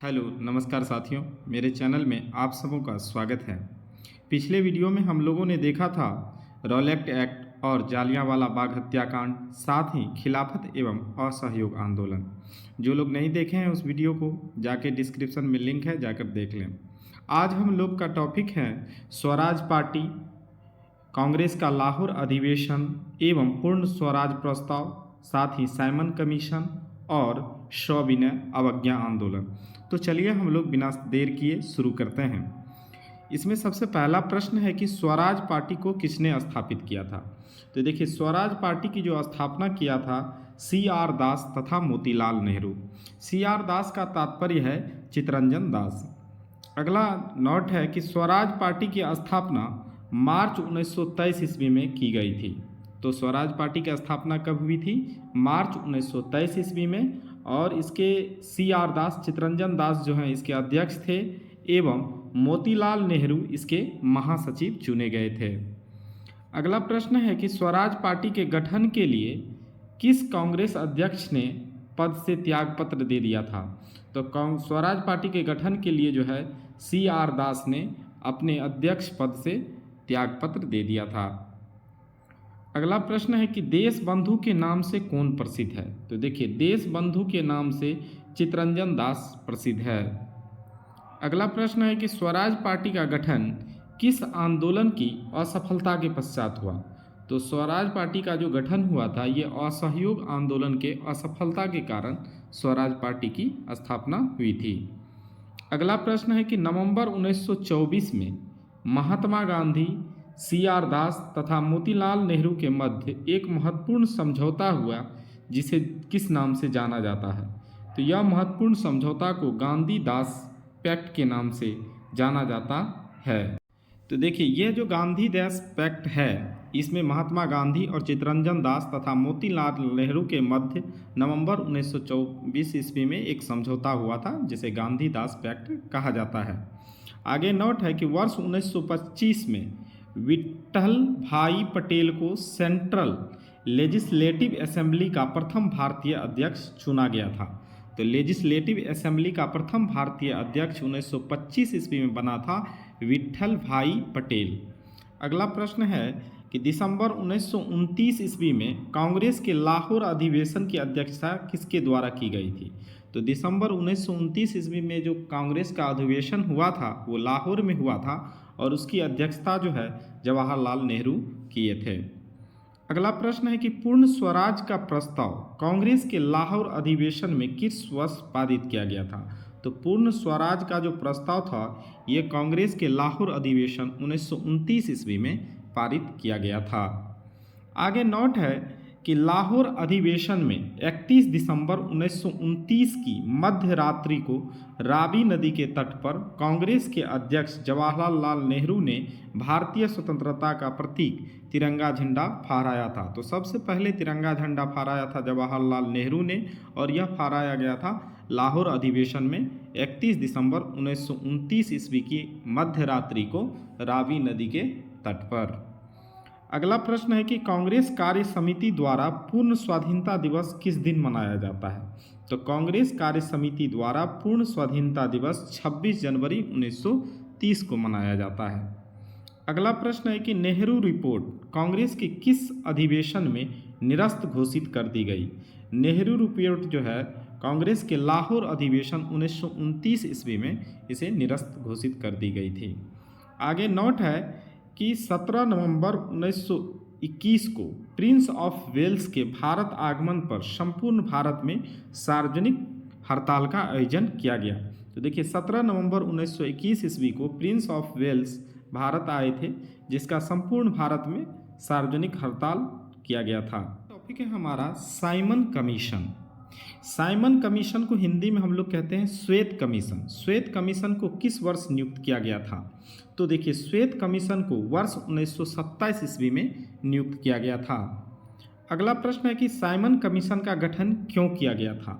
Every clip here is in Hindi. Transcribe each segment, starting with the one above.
हेलो नमस्कार साथियों, मेरे चैनल में आप सबों का स्वागत है। पिछले वीडियो में हम लोगों ने देखा था रॉलेट एक्ट और जालियांवाला बाग हत्याकांड, साथ ही खिलाफत एवं असहयोग आंदोलन। जो लोग नहीं देखे हैं उस वीडियो को जाके डिस्क्रिप्शन में लिंक है, जाकर देख लें। आज हम लोग का टॉपिक है स्वराज पार्टी, कांग्रेस का लाहौर अधिवेशन एवं पूर्ण स्वराज प्रस्ताव, साथ ही साइमन कमीशन और सविनय अवज्ञा आंदोलन। तो चलिए हम लोग बिना देर किए शुरू करते हैं। इसमें सबसे पहला प्रश्न है कि स्वराज पार्टी को किसने स्थापित किया था। तो देखिए, स्वराज पार्टी की जो स्थापना किया था CR दास तथा मोतीलाल नेहरू। CR दास का तात्पर्य है चितरंजन दास। अगला नोट है कि स्वराज पार्टी की स्थापना मार्च 1923 ईस्वी में की गई थी। तो स्वराज पार्टी की स्थापना कब हुई थी? मार्च 1923 ईस्वी में। और इसके CR दास, चितरंजन दास जो हैं इसके अध्यक्ष थे एवं मोतीलाल नेहरू इसके महासचिव चुने गए थे। अगला प्रश्न है कि स्वराज पार्टी के गठन के लिए किस कांग्रेस अध्यक्ष ने पद से त्यागपत्र दे दिया था। तो स्वराज पार्टी के गठन के लिए जो है CR दास ने अपने अध्यक्ष पद से त्यागपत्र दे दिया था। अगला प्रश्न है कि देश बंधु के नाम से कौन प्रसिद्ध है। तो देखिए, देश बंधु के नाम से चितरंजन दास प्रसिद्ध है। अगला प्रश्न है कि स्वराज पार्टी का गठन किस आंदोलन की असफलता के पश्चात हुआ। तो स्वराज पार्टी का जो गठन हुआ था ये असहयोग आंदोलन के असफलता के कारण स्वराज पार्टी की स्थापना हुई थी। अगला प्रश्न है कि नवंबर 1924 में महात्मा गांधी, CR दास तथा मोतीलाल नेहरू के मध्य एक महत्वपूर्ण समझौता हुआ जिसे किस नाम से जाना जाता है। तो यह महत्वपूर्ण समझौता को गांधी दास पैक्ट के नाम से जाना जाता है। तो देखिए, यह जो गांधी दास पैक्ट है इसमें महात्मा गांधी और चितरंजन दास तथा मोतीलाल नेहरू के मध्य नवंबर 1924 ईस्वी में एक समझौता हुआ था जिसे गांधी दास पैक्ट कहा जाता है। आगे नोट है कि वर्ष 1925 में विट्ठल भाई पटेल को सेंट्रल लेजिस्लेटिव असेंबली का प्रथम भारतीय अध्यक्ष चुना गया था। तो लेजिस्लेटिव असेंबली का प्रथम भारतीय अध्यक्ष 1925 ईस्वी में बना था विट्ठल भाई पटेल। अगला प्रश्न है कि दिसंबर 1929 ईस्वी में कांग्रेस के लाहौर अधिवेशन की अध्यक्षता किसके द्वारा की गई थी। तो दिसंबर 1929 ईस्वी में जो कांग्रेस का अधिवेशन हुआ था वो लाहौर में हुआ था और उसकी अध्यक्षता जो है जवाहरलाल नेहरू किए थे। अगला प्रश्न है कि पूर्ण स्वराज का प्रस्ताव कांग्रेस के लाहौर अधिवेशन में किस वर्ष पारित किया गया था। तो पूर्ण स्वराज का जो प्रस्ताव था ये कांग्रेस के लाहौर अधिवेशन 1929 ईस्वी में पारित किया गया था। आगे नोट है कि लाहौर अधिवेशन में 31 दिसंबर 1929 की मध्य रात्रि को रावी नदी के तट पर कांग्रेस के अध्यक्ष जवाहरलाल नेहरू ने भारतीय स्वतंत्रता का प्रतीक तिरंगा झंडा फहराया था। तो सबसे पहले तिरंगा झंडा फहराया था जवाहरलाल नेहरू ने और यह फहराया गया था लाहौर अधिवेशन में 31 दिसंबर 1929 ईस्वी की मध्य रात्रि को रावी नदी के तट पर। अगला प्रश्न है कि कांग्रेस कार्य समिति द्वारा पूर्ण स्वाधीनता दिवस किस दिन मनाया जाता है। तो कांग्रेस कार्य समिति द्वारा पूर्ण स्वाधीनता दिवस 26 जनवरी 1930 को मनाया जाता है। अगला प्रश्न है कि नेहरू रिपोर्ट कांग्रेस के किस अधिवेशन में निरस्त घोषित कर दी गई। नेहरू रिपोर्ट जो है कांग्रेस के लाहौर अधिवेशन 1929 ईस्वी में इसे निरस्त घोषित कर दी गई थी। आगे नोट है कि 17 नवंबर 1921 को प्रिंस ऑफ वेल्स के भारत आगमन पर संपूर्ण भारत में सार्वजनिक हड़ताल का आयोजन किया गया। तो देखिए, 17 नवंबर 1921 ईस्वी को प्रिंस ऑफ वेल्स भारत आए थे जिसका संपूर्ण भारत में सार्वजनिक हड़ताल किया गया था। टॉपिक है हमारा साइमन कमीशन। साइमन कमीशन को हिंदी में हम लोग कहते हैं श्वेत कमीशन। श्वेत कमीशन को किस वर्ष नियुक्त किया गया था। तो देखिए, श्वेत कमीशन को वर्ष 1927 ईस्वी में नियुक्त किया गया था। अगला प्रश्न है कि साइमन कमीशन का गठन क्यों किया गया था।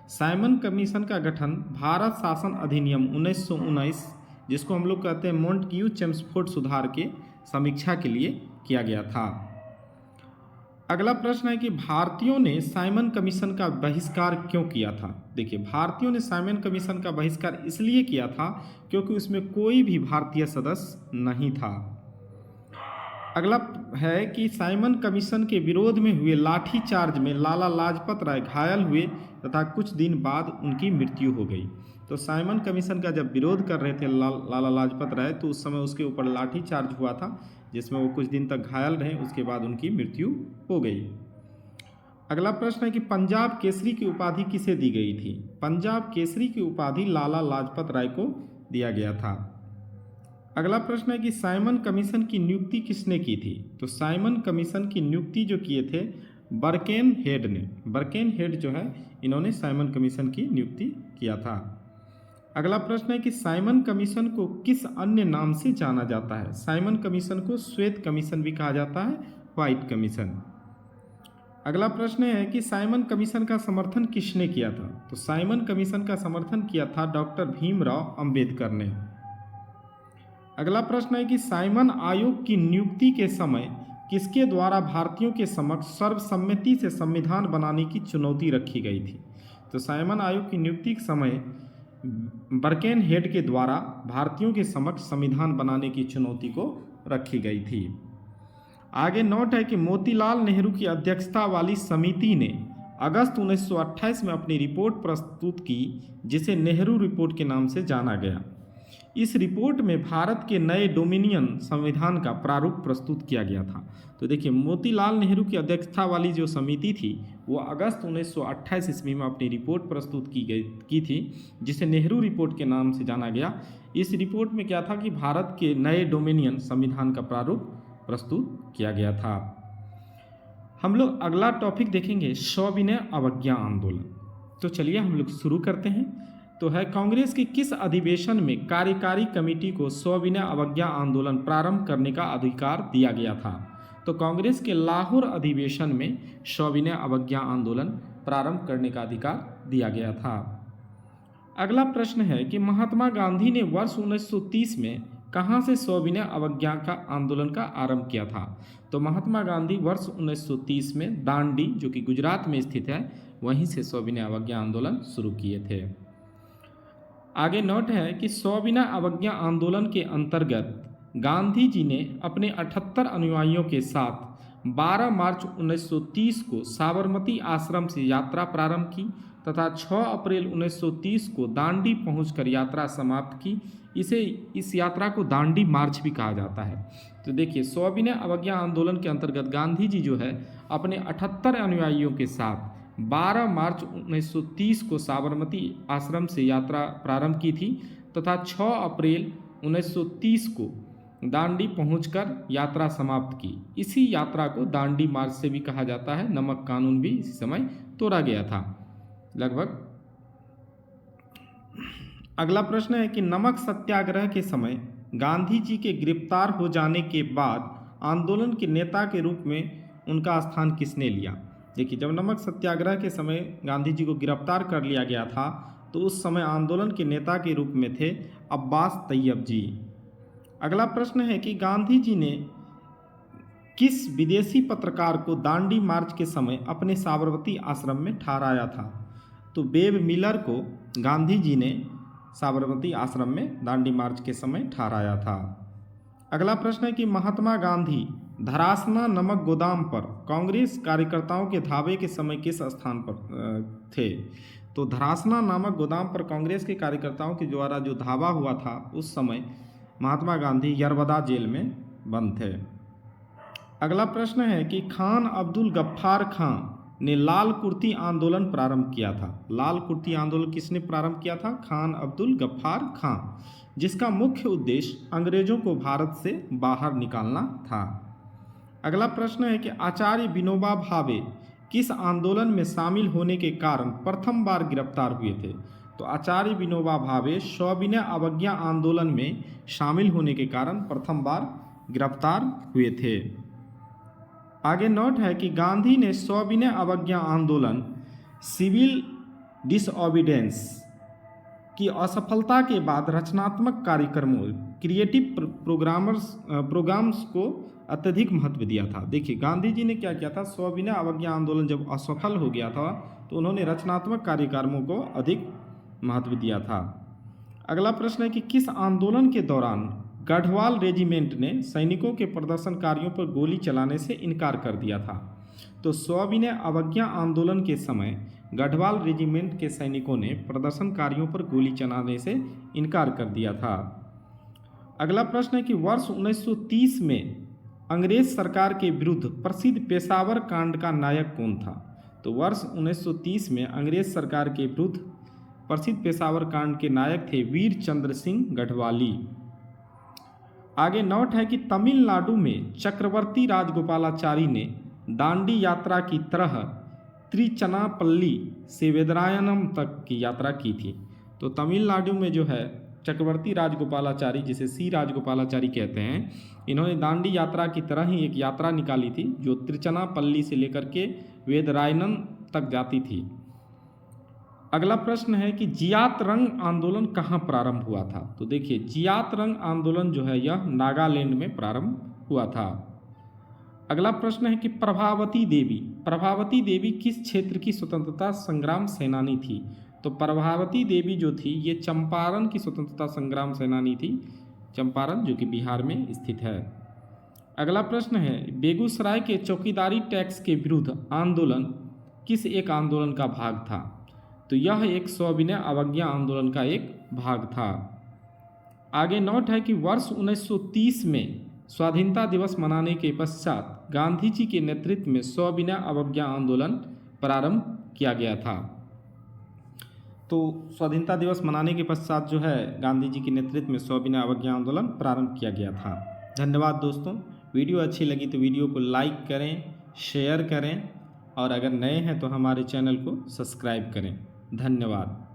साइमन कमीशन का गठन भारत शासन अधिनियम 1919 जिसको हम लोग कहते हैं मोंटग्यू चेम्सफोर्ड सुधार के समीक्षा के लिए किया गया था। अगला प्रश्न है कि भारतीयों ने साइमन कमीशन का बहिष्कार क्यों किया था। देखिए, भारतीयों ने साइमन कमीशन का बहिष्कार इसलिए किया था क्योंकि उसमें कोई भी भारतीय सदस्य नहीं था। अगला है कि साइमन कमीशन के विरोध में हुए लाठीचार्ज में लाला लाजपत राय घायल हुए तथा कुछ दिन बाद उनकी मृत्यु हो गई। तो साइमन कमीशन का जब विरोध कर रहे थे लाला लाजपत राय, तो उस समय उसके ऊपर लाठीचार्ज हुआ था जिसमें वो कुछ दिन तक घायल रहे, उसके बाद उनकी मृत्यु हो गई। अगला प्रश्न है कि पंजाब केसरी की उपाधि किसे दी गई थी। पंजाब केसरी की उपाधि लाला लाजपत राय को दिया गया था। अगला प्रश्न है कि साइमन कमीशन की नियुक्ति किसने की थी। तो साइमन कमीशन की नियुक्ति जो किए थे बर्केन हेड ने। बर्केन हेड जो है, इन्होंने साइमन कमीशन की नियुक्ति किया था। अगला प्रश्न है कि साइमन कमीशन को किस अन्य नाम से जाना जाता है। साइमन कमीशन को श्वेत कमीशन भी कहा जाता है, व्हाइट कमीशन। अगला प्रश्न है कि साइमन कमीशन का समर्थन किसने किया था। तो साइमन कमीशन का समर्थन किया था डॉक्टर भीमराव अंबेडकर ने। अगला प्रश्न है कि साइमन आयोग की नियुक्ति के समय किसके द्वारा भारतीयों के समक्ष सर्वसम्मति से संविधान बनाने की चुनौती रखी गई थी। तो साइमन आयोग की नियुक्ति के समय बर्केन हेड के द्वारा भारतीयों के समक्ष संविधान बनाने की चुनौती को रखी गई थी। आगे नोट है कि मोतीलाल नेहरू की अध्यक्षता वाली समिति ने अगस्त 1928 में अपनी रिपोर्ट प्रस्तुत की, जिसे नेहरू रिपोर्ट के नाम से जाना गया। इस रिपोर्ट में भारत के नए डोमिनियन संविधान का प्रारूप प्रस्तुत किया गया था। तो देखिए, मोतीलाल नेहरू की अध्यक्षता वाली जो समिति थी वो अगस्त 1928 ईस्वी में अपनी रिपोर्ट प्रस्तुत की थी, जिसे नेहरू रिपोर्ट के नाम से जाना गया। इस रिपोर्ट में क्या था कि भारत के नए डोमिनियन संविधान का प्रारूप प्रस्तुत किया गया था। हम लोग अगला टॉपिक देखेंगे सविनय अवज्ञा आंदोलन। तो चलिए हम लोग शुरू करते हैं। तो है कांग्रेस के किस अधिवेशन में कार्यकारी कमेटी को सविनय अवज्ञा आंदोलन प्रारंभ करने का अधिकार दिया गया था। तो कांग्रेस के लाहौर अधिवेशन में सविनय अवज्ञा आंदोलन प्रारंभ करने का अधिकार दिया गया था। अगला प्रश्न है कि महात्मा गांधी ने वर्ष 1930 में कहाँ से सविनय अवज्ञा का आंदोलन का आरंभ किया था। तो महात्मा गांधी वर्ष 1930 में दांडी, जो कि गुजरात में स्थित है, वहीं से सविनय अवज्ञा आंदोलन शुरू किए थे। आगे नोट है कि सविनय अवज्ञा आंदोलन के अंतर्गत गांधी जी ने अपने 78 अनुयायियों के साथ 12 मार्च 1930 को साबरमती आश्रम से यात्रा प्रारंभ की तथा 6 अप्रैल 1930 को दांडी पहुंचकर यात्रा समाप्त की। इस यात्रा को दांडी मार्च भी कहा जाता है। तो देखिए, सविनय अवज्ञा आंदोलन के अंतर्गत गांधी जी जो है अपने 78 अनुयायियों के साथ 12 मार्च 1930 को साबरमती आश्रम से यात्रा प्रारंभ की थी तथा 6 अप्रैल 1930 को दांडी पहुंचकर यात्रा समाप्त की। इसी यात्रा को दांडी मार्च से भी कहा जाता है। नमक कानून भी इसी समय तोड़ा गया था लगभग। अगला प्रश्न है कि नमक सत्याग्रह के समय गांधी जी के गिरफ्तार हो जाने के बाद आंदोलन के नेता के रूप में उनका स्थान किसने लिया। देखिए, जब नमक सत्याग्रह के समय गांधी जी को गिरफ्तार कर लिया गया था तो उस समय आंदोलन के नेता के रूप में थे अब्बास तैयब जी। अगला प्रश्न है कि गांधी जी ने किस विदेशी पत्रकार को दांडी मार्च के समय अपने साबरमती आश्रम में ठहराया था। तो वेब मिलर को गांधी जी ने साबरमती आश्रम में दांडी मार्च के समय ठहराया था। अगला प्रश्न है कि महात्मा गांधी धरासना नमक गोदाम पर कांग्रेस कार्यकर्ताओं के धावे के समय किस स्थान पर थे। तो धरासना नामक गोदाम पर कांग्रेस के कार्यकर्ताओं के द्वारा जो धावा हुआ था उस समय महात्मा गांधी यरवदा जेल में बंद थे। अगला प्रश्न है कि खान अब्दुल गफ्फार खां ने लाल कुर्ती आंदोलन प्रारंभ किया था। लाल कुर्ती आंदोलन किसने प्रारंभ किया था। खान अब्दुल गफ्फार खां, जिसका मुख्य उद्देश्य अंग्रेजों को भारत से बाहर निकालना था। अगला प्रश्न है कि आचार्य विनोबा भावे किस आंदोलन में शामिल होने के कारण प्रथम बार गिरफ्तार हुए थे। तो आचार्य विनोबा भावे सविनय अवज्ञा आंदोलन में शामिल होने के कारण प्रथम बार गिरफ्तार हुए थे। आगे नोट है कि गांधी ने सविनय अवज्ञा आंदोलन, सिविल डिसओबीडियंस की असफलता के बाद रचनात्मक कार्यक्रमों, क्रिएटिव प्रोग्राम्स को अत्यधिक महत्व दिया था। देखिए गांधी जी ने क्या किया था, सविनय अवज्ञा आंदोलन जब असफल हो गया था तो उन्होंने रचनात्मक कार्यक्रमों को अधिक महत्व दिया था। अगला प्रश्न है कि किस आंदोलन के दौरान गढ़वाल रेजिमेंट ने सैनिकों के प्रदर्शनकारियों पर गोली चलाने से इनकार कर दिया था। तो सविनय अवज्ञा आंदोलन के समय गढ़वाल रेजिमेंट के सैनिकों ने प्रदर्शनकारियों पर गोली चलाने से इनकार कर दिया था। अगला प्रश्न है कि वर्ष 1930 में अंग्रेज सरकार के विरुद्ध प्रसिद्ध पेशावर कांड का नायक कौन था। तो वर्ष 1930 में अंग्रेज सरकार के विरुद्ध प्रसिद्ध पेशावर कांड के नायक थे वीर चंद्र सिंह गढ़वाली। आगे नोट है कि तमिलनाडु में चक्रवर्ती राजगोपालाचारी ने दांडी यात्रा की तरह त्रिचनापल्ली से वेदरायनम तक की यात्रा की थी। तो तमिलनाडु में जो है चक्रवर्ती राजगोपालाचारी, जिसे सी राजगोपालाचारी कहते हैं, इन्होंने दांडी यात्रा की तरह ही एक यात्रा निकाली थी जो त्रिचनापल्ली से लेकर के वेदरायनम तक जाती थी। अगला प्रश्न है कि जियात रंग आंदोलन कहाँ प्रारंभ हुआ था। तो देखिए जियात रंग आंदोलन जो है यह नागालैंड में प्रारंभ हुआ था। अगला प्रश्न है कि प्रभावती देवी किस क्षेत्र की स्वतंत्रता संग्राम सेनानी थी। तो प्रभावती देवी जो थी ये चंपारण की स्वतंत्रता संग्राम सेनानी थी, चंपारण जो कि बिहार में स्थित है। अगला प्रश्न है बेगूसराय के चौकीदारी टैक्स के विरुद्ध आंदोलन किस एक आंदोलन का भाग था। तो यह एक सविनय अवज्ञा आंदोलन का एक भाग था। आगे नोट है कि वर्ष 1930 में स्वाधीनता दिवस मनाने के पश्चात गांधी जी के नेतृत्व में सविनय अवज्ञा आंदोलन प्रारंभ किया गया था। तो स्वाधीनता दिवस मनाने के पश्चात जो है गांधी जी के नेतृत्व में सविनय अवज्ञा आंदोलन प्रारंभ किया गया था। धन्यवाद दोस्तों, वीडियो अच्छी लगी तो वीडियो को लाइक करें, शेयर करें और अगर नए हैं तो हमारे चैनल को सब्सक्राइब करें। धन्यवाद।